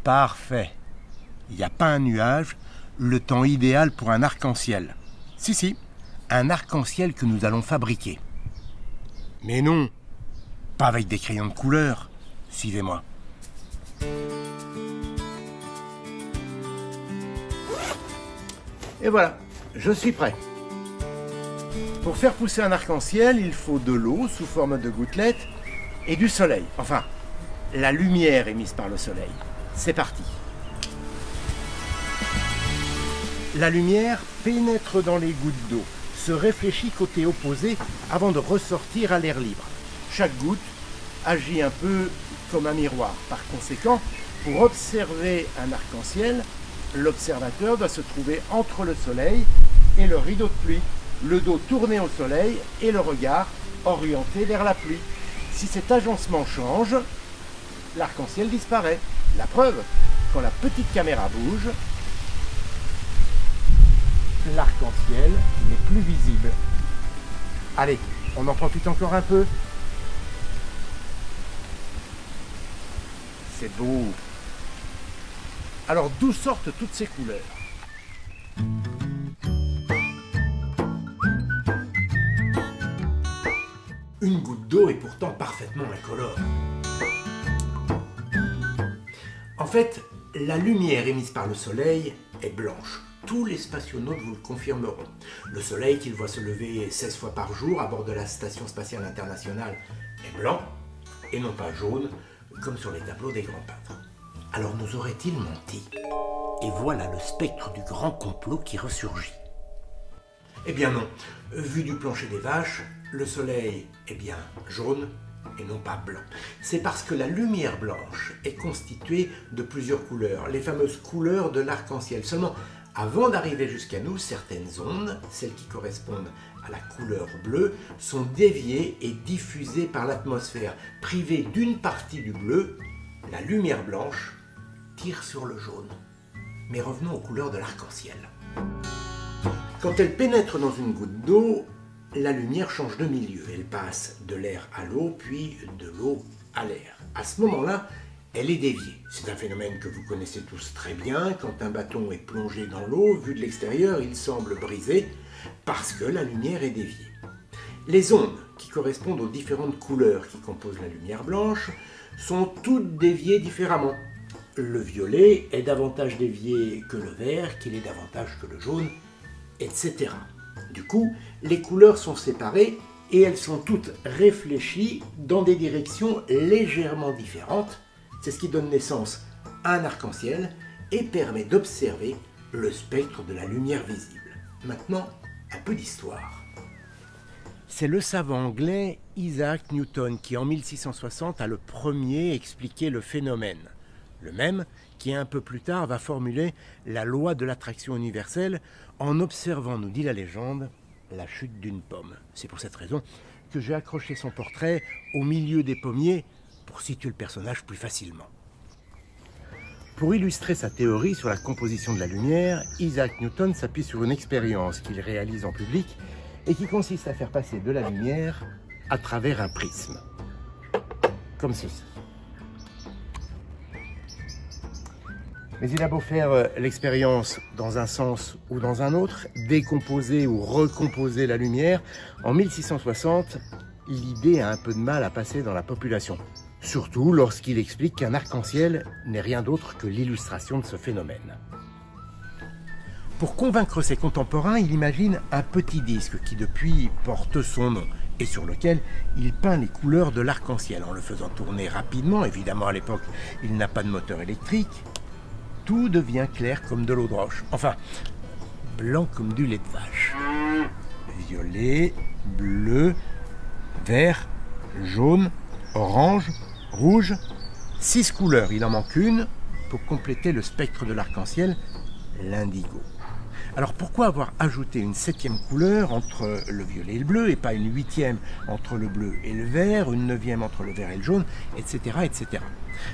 Parfait. Il n'y a pas un nuage, le temps idéal pour un arc-en-ciel. Si, un arc-en-ciel que nous allons fabriquer. Mais non, pas avec des crayons de couleur. Suivez-moi. Et voilà, je suis prêt. Pour faire pousser un arc-en-ciel, il faut de l'eau sous forme de gouttelettes et du soleil. Enfin, la lumière émise par le soleil. C'est parti. La lumière pénètre dans les gouttes d'eau, se réfléchit côté opposé avant de ressortir à l'air libre. Chaque goutte agit un peu comme un miroir. Par conséquent, pour observer un arc-en-ciel, l'observateur doit se trouver entre le soleil et le rideau de pluie, le dos tourné au soleil et le regard orienté vers la pluie. Si cet agencement change, l'arc-en-ciel disparaît. La preuve, quand la petite caméra bouge, l'arc-en-ciel n'est plus visible. Allez, on en profite encore un peu. C'est beau. Alors d'où sortent toutes ces couleurs? Une goutte d'eau est pourtant parfaitement incolore. En fait, la lumière émise par le soleil est blanche. Tous les spationautes vous le confirmeront. Le soleil qu'ils voient se lever 16 fois par jour à bord de la Station spatiale internationale est blanc et non pas jaune, comme sur les tableaux des grands peintres. Alors nous aurait-il menti? Et voilà le spectre du grand complot qui ressurgit. Eh bien non, vu du plancher des vaches, le soleil est bien jaune et non pas blanc. C'est parce que la lumière blanche est constituée de plusieurs couleurs, les fameuses couleurs de l'arc-en-ciel. Seulement, avant d'arriver jusqu'à nous, certaines ondes, celles qui correspondent à la couleur bleue, sont déviées et diffusées par l'atmosphère. Privée d'une partie du bleu, la lumière blanche tire sur le jaune. Mais revenons aux couleurs de l'arc-en-ciel. Quand elle pénètre dans une goutte d'eau, la lumière change de milieu. Elle passe de l'air à l'eau, puis de l'eau à l'air. À ce moment-là, elle est déviée. C'est un phénomène que vous connaissez tous très bien. Quand un bâton est plongé dans l'eau, vu de l'extérieur, il semble brisé parce que la lumière est déviée. Les ondes, qui correspondent aux différentes couleurs qui composent la lumière blanche, sont toutes déviées différemment. Le violet est davantage dévié que le vert, qu'il est davantage que le jaune, etc. Du coup, les couleurs sont séparées et elles sont toutes réfléchies dans des directions légèrement différentes. C'est ce qui donne naissance à un arc-en-ciel et permet d'observer le spectre de la lumière visible. Maintenant, un peu d'histoire. C'est le savant anglais Isaac Newton qui, en 1660, a le premier expliqué le phénomène. Le même qui, un peu plus tard, va formuler la loi de l'attraction universelle en observant, nous dit la légende, la chute d'une pomme. C'est pour cette raison que j'ai accroché son portrait au milieu des pommiers pour situer le personnage plus facilement. Pour illustrer sa théorie sur la composition de la lumière, Isaac Newton s'appuie sur une expérience qu'il réalise en public et qui consiste à faire passer de la lumière à travers un prisme, comme ceci. Mais il a beau faire l'expérience dans un sens ou dans un autre, décomposer ou recomposer la lumière, en 1660, l'idée a un peu de mal à passer dans la population. Surtout lorsqu'il explique qu'un arc-en-ciel n'est rien d'autre que l'illustration de ce phénomène. Pour convaincre ses contemporains, il imagine un petit disque qui depuis porte son nom et sur lequel il peint les couleurs de l'arc-en-ciel en le faisant tourner rapidement. Évidemment, à l'époque, il n'a pas de moteur électrique. Tout devient clair comme de l'eau de roche. Enfin, blanc comme du lait de vache. Violet, bleu, vert, jaune, orange, rouge. 6 couleurs, il en manque une pour compléter le spectre de l'arc-en-ciel, l'indigo. Alors pourquoi avoir ajouté une 7e couleur entre le violet et le bleu et pas une 8e entre le bleu et le vert, une 9e entre le vert et le jaune, etc., etc.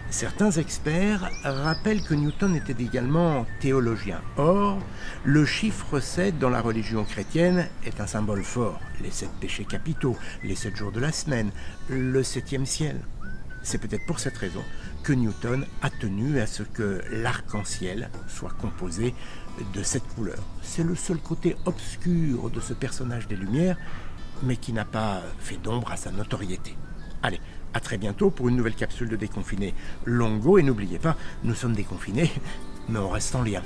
Certains experts rappellent que Newton était également théologien. Or, le chiffre 7 dans la religion chrétienne est un symbole fort. Les 7 péchés capitaux, les 7 jours de la semaine, le 7e ciel. C'est peut-être pour cette raison que Newton a tenu à ce que l'arc-en-ciel soit composé de cette couleur. C'est le seul côté obscur de ce personnage des Lumières, mais qui n'a pas fait d'ombre à sa notoriété. Allez, à très bientôt pour une nouvelle capsule de Déconfiné Longo, et n'oubliez pas, nous sommes déconfinés, mais on reste en lien.